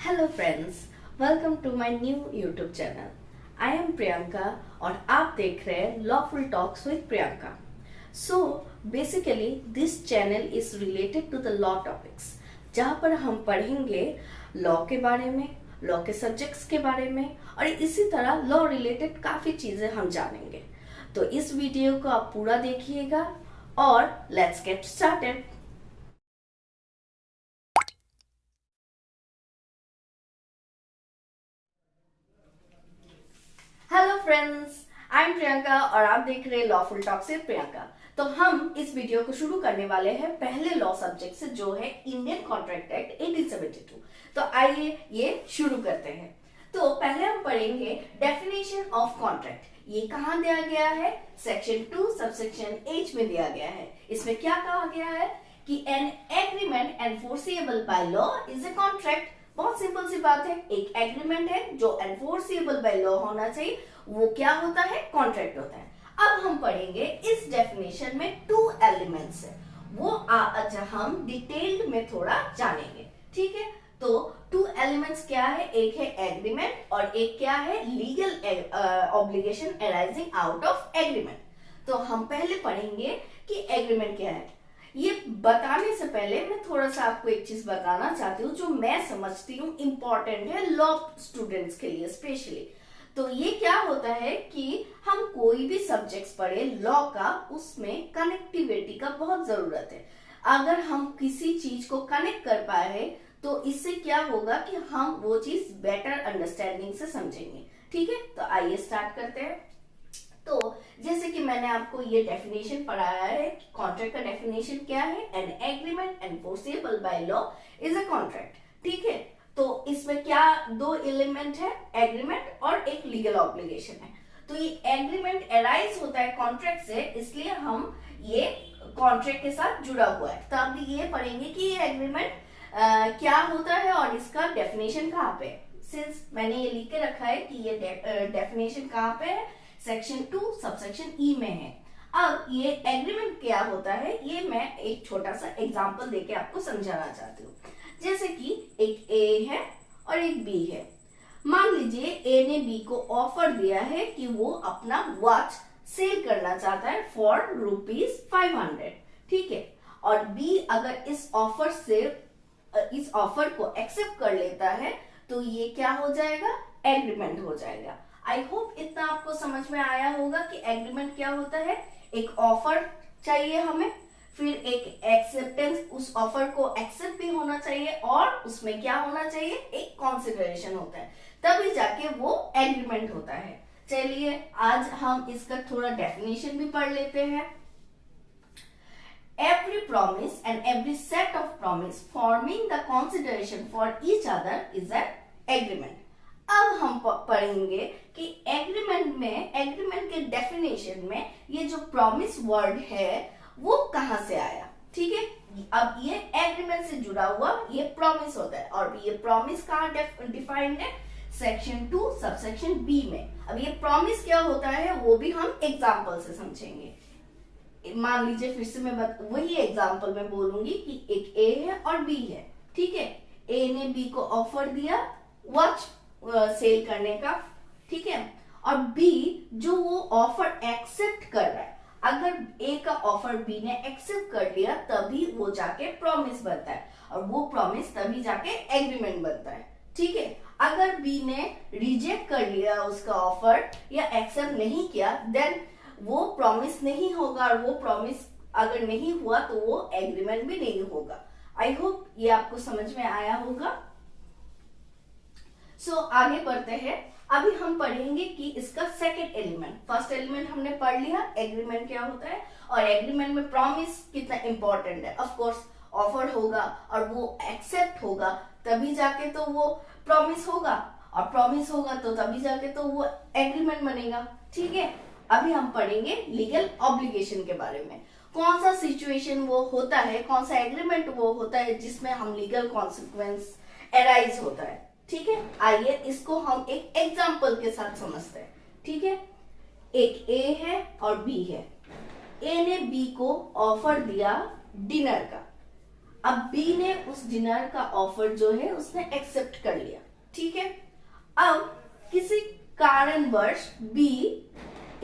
Hello friends, welcome to my new YouTube channel. I am Priyanka और आप देख रहे हैं lawful talks with Priyanka. So basically this channel is related to the law topics, जहाँ पर हम पढ़ेंगे लॉ के बारे में, लॉ के सब्जेक्ट्स के बारे में और इसी तरह लॉ रिलेटेड काफी चीजें हम जानेंगे। तो इस वीडियो को आप पूरा देखिएगा और let's get started. Hello friends, I am Priyanka और आप देख रहे हैं लॉफुल टॉक्स विद प्रियंका। तो हम इस वीडियो को शुरू करने वाले हैं पहले लॉ सब्जेक्ट से, जो है इंडियन कॉन्ट्रैक्ट एक्ट 1872। तो आइए ये शुरू करते हैं। तो पहले हम पढ़ेंगे डेफिनेशन ऑफ कॉन्ट्रैक्ट। ये कहाँ दिया गया है? सेक्शन 2 सबसेक्शन H में दिया गया है। इसमें क्या कहा गया है कि an agreement enforceable by law is a contract. बहुत सिंपल सी बात है, एक एग्रीमेंट है जो एनफोर्सेबल बाय लॉ होना चाहिए, वो क्या होता है? कॉन्ट्रैक्ट होता है। अब हम पढ़ेंगे इस डेफिनेशन में 2 एलिमेंट्स है, वो आज हम डिटेल्ड में थोड़ा जानेंगे। ठीक है, तो 2 एलिमेंट्स क्या है? एक है एग्रीमेंट और एक क्या है? Legal obligation arising out of agreement. तो हम पहले पढ़ेंगे कि एग्रीमेंट क्या है। ये बताने से पहले मैं थोड़ा सा आपको एक चीज बताना चाहती हूँ जो मैं समझती हूँ इम्पोर्टेंट है लॉ स्टूडेंट्स के लिए स्पेशली। तो ये क्या होता है कि हम कोई भी सब्जेक्ट्स पढ़े लॉ का, उसमें कनेक्टिविटी का बहुत जरूरत है। अगर हम किसी चीज को कनेक्ट कर पाए तो इससे क्या होगा कि हम वो चीज बेटर अंडरस्टैंडिंग से समझेंगे। ठीक है, तो आइए स्टार्ट करते हैं। तो जैसे कि मैंने आपको ये डेफिनेशन पढ़ाया है, कॉन्ट्रैक्ट का डेफिनेशन क्या है? An agreement enforceable by law is a contract. ठीक है, तो इसमें क्या 2 एलिमेंट है? एग्रीमेंट और एक लीगल ऑब्लिगेशन है। तो ये एग्रीमेंट अराइज होता है कॉन्ट्रैक्ट से, इसलिए हम ये कॉन्ट्रैक्ट के साथ जुड़ा हुआ है। तो अब ये पढ़ेंगे कि ये एग्रीमेंट क्या होता है और इसका डेफिनेशन कहाँ पे है। सिंस मैंने ये लिख के रखा है कि ये डेफिनेशन कहाँ पे है, सेक्शन 2 सबसेक्शन E में है। अब ये एग्रीमेंट क्या होता है, ये मैं एक छोटा सा एग्जांपल देके आपको समझाना चाहती हूँ। जैसे कि एक A है और एक B है। मान लीजिए A ने B को ऑफर दिया है कि वो अपना वॉच सेल करना चाहता है फॉर ₹500। ठीक है, और B अगर इस ऑफर को एक्सेप्ट कर लेता है तो ये क्या हो जाएगा? एग्रीमेंट हो जाएगा। आई होप इतना आपको समझ में आया होगा कि एग्रीमेंट क्या होता है। एक ऑफर चाहिए हमें, फिर एक एक्सेप्टेंस, उस ऑफर को एक्सेप्ट भी होना चाहिए और उसमें क्या होना चाहिए? एक कॉन्सिडरेशन होता है, तभी जाके वो एग्रीमेंट होता है। चलिए आज हम इसका थोड़ा डेफिनेशन भी पढ़ लेते हैं। Every promise and every set of promise forming the consideration for each other is an agreement. अब हम पढ़ेंगे कि एग्रीमेंट के डेफिनेशन में ये जो प्रॉमिस वर्ड है वो कहां से आया। ठीक है, अब ये एग्रीमेंट से जुड़ा हुआ ये प्रॉमिस होता है और ये प्रॉमिस कहाँ डिफाइंड है? सेक्शन 2 सबसेक्शन B में। अब ये प्रॉमिस क्या होता है वो भी हम एग्जाम्पल से समझेंगे। मान लीजिए फिर से मैं वही एग्जाम्पल में बोलूंगी कि एक A है और B है। ठीक है, A ने B को ऑफर दिया वॉच सेल करने का। ठीक है, और B जो वो ऑफर एक्सेप्ट कर रहा है, अगर A का ऑफर B ने एक्सेप्ट कर लिया तभी वो जाके प्रॉमिस बनता है और वो प्रॉमिस तभी जाके एग्रीमेंट बनता है। ठीक है, अगर B ने रिजेक्ट कर लिया उसका ऑफर या एक्सेप्ट नहीं किया देन वो प्रॉमिस नहीं होगा और वो प्रॉमिस अगर नहीं हुआ तो वो एग्रीमेंट भी नहीं होगा। आई होप ये आपको समझ में आया होगा। सो आगे बढ़ते हैं। अभी हम पढ़ेंगे कि इसका सेकंड एलिमेंट, फर्स्ट एलिमेंट हमने पढ़ लिया एग्रीमेंट क्या होता है और एग्रीमेंट में प्रॉमिस कितना इंपॉर्टेंट है। ऑफ कोर्स ऑफर होगा और वो एक्सेप्ट होगा तभी जाके तो वो प्रॉमिस होगा और प्रॉमिस होगा तो तभी जाके तो वो एग्रीमेंट बनेगा। ठीक है, अभी हम पढ़ेंगे लीगल ऑब्लिगेशन के बारे में। कौन सा सिचुएशन वो होता है, कौन सा एग्रीमेंट वो होता है जिसमें हम लीगल कॉन्सिक्वेंस अराइज होता है। ठीक है, आइए इसको हम एक एग्जांपल के साथ समझते हैं। ठीक है, एक A है और B है। A ने B को ऑफर दिया डिनर का। अब बी ने उस डिनर का ऑफर जो है उसने एक्सेप्ट कर लिया, ठीक है। अब किसी कारणवश बी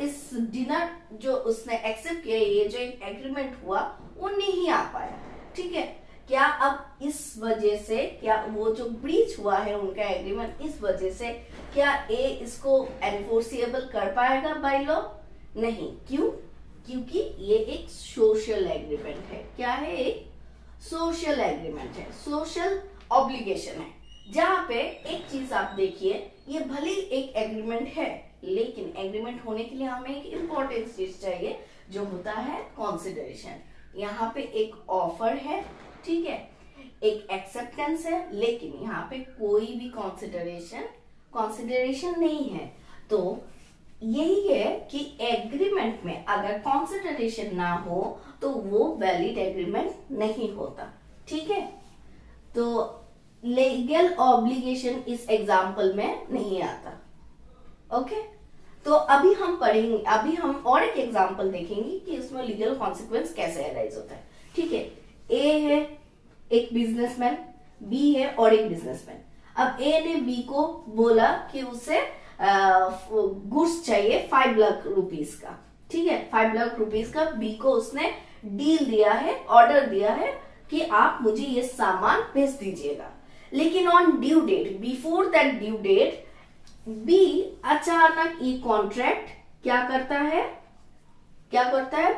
इस डिनर जो उसने एक्सेप्ट किया, ये जो एक एग्रीमेंट हुआ वो नहीं आ पाया, ठीक है। क्या अब इस वजह से, क्या वो जो ब्रीच हुआ है उनका एग्रीमेंट, इस वजह से क्या ए इसको एनफोर्सिएबल कर पाएगा बाय लॉ? नहीं। क्यों? क्योंकि ये एक सोशल एग्रीमेंट है। क्या है? एक सोशल एग्रीमेंट है, सोशल ऑब्लिगेशन है। जहां पे एक चीज आप देखिए, ये भले एक एग्रीमेंट है, लेकिन एग्रीमेंट होने के लिए हमें एक इम्पोर्टेंट चीज चाहिए जो होता है कंसिडरेशन। यहाँ पे एक ऑफर है, ठीक है, एक एक्सेप्टेंस है, लेकिन यहाँ पे कोई भी कंसिडरेशन नहीं है। तो यही है कि एग्रीमेंट में अगर कंसिडरेशन ना हो तो वो वैलिड एग्रीमेंट नहीं होता, ठीक है। तो लीगल ऑब्लिगेशन इस एग्जाम्पल में नहीं आता, ओके। तो अभी हम पढ़ेंगे, अभी हम और एक एग्जाम्पल देखेंगे कि इसमें लीगल कॉन्सिक्वेंस कैसे अराइज होता है, ठीक है। ए है एक बिजनेसमैन, बी है और एक बिजनेसमैन। अब ए ने बी को बोला कि उसे गुड्स चाहिए 5 लाख रुपीस का, ठीक है, 5 लाख रुपीस का। बी को उसने डील दिया है, ऑर्डर दिया है कि आप मुझे ये सामान भेज दीजिएगा। लेकिन on due date, before that due date, B अचानक ये कॉन्ट्रैक्ट क्या करता है,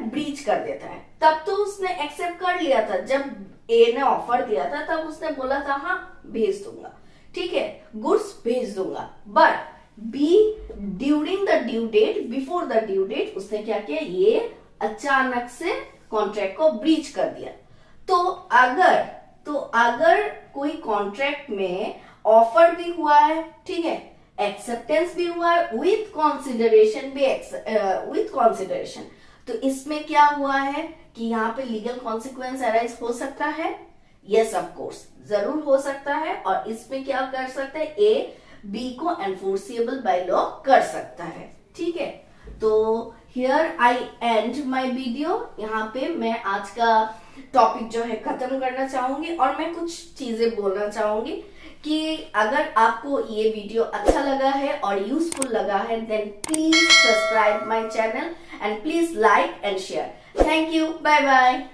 ब्रीच कर देता है। तब तो उसने एक्सेप्ट कर लिया था, जब ए ने ऑफर दिया था तब उसने बोला था हाँ भेज दूंगा, ठीक है, गुड्स भेज दूंगा। But B during the due date, before the due date, उसने क्या किया, ये अचानक से कॉन्ट्रैक्ट को ब्रीच कर दिया। तो अगर कोई कॉन्ट्रैक्ट में ऑफर भी हुआ है, ठीक है, एक्सेप्टेंस भी हुआ है, विथ कंसिडरेशन भी, विथ कंसिडरेशन, तो इसमें क्या हुआ है कि यहाँ पे लीगल कॉन्सिक्वेंस अराइज हो सकता है। यस ऑफ कोर्स, जरूर हो सकता है। और इसमें क्या कर सकते हैं, ए बी को एनफोर्सिएबल बाय लॉ कर सकता है, ठीक है। तो here I and my video. यहाँ पे मैं आज का टॉपिक जो है खत्म करना चाहूंगी और मैं कुछ चीजें बोलना चाहूंगी कि अगर आपको ये वीडियो अच्छा लगा है और यूजफुल लगा है, then please subscribe my channel and please like and share. Thank you, bye bye.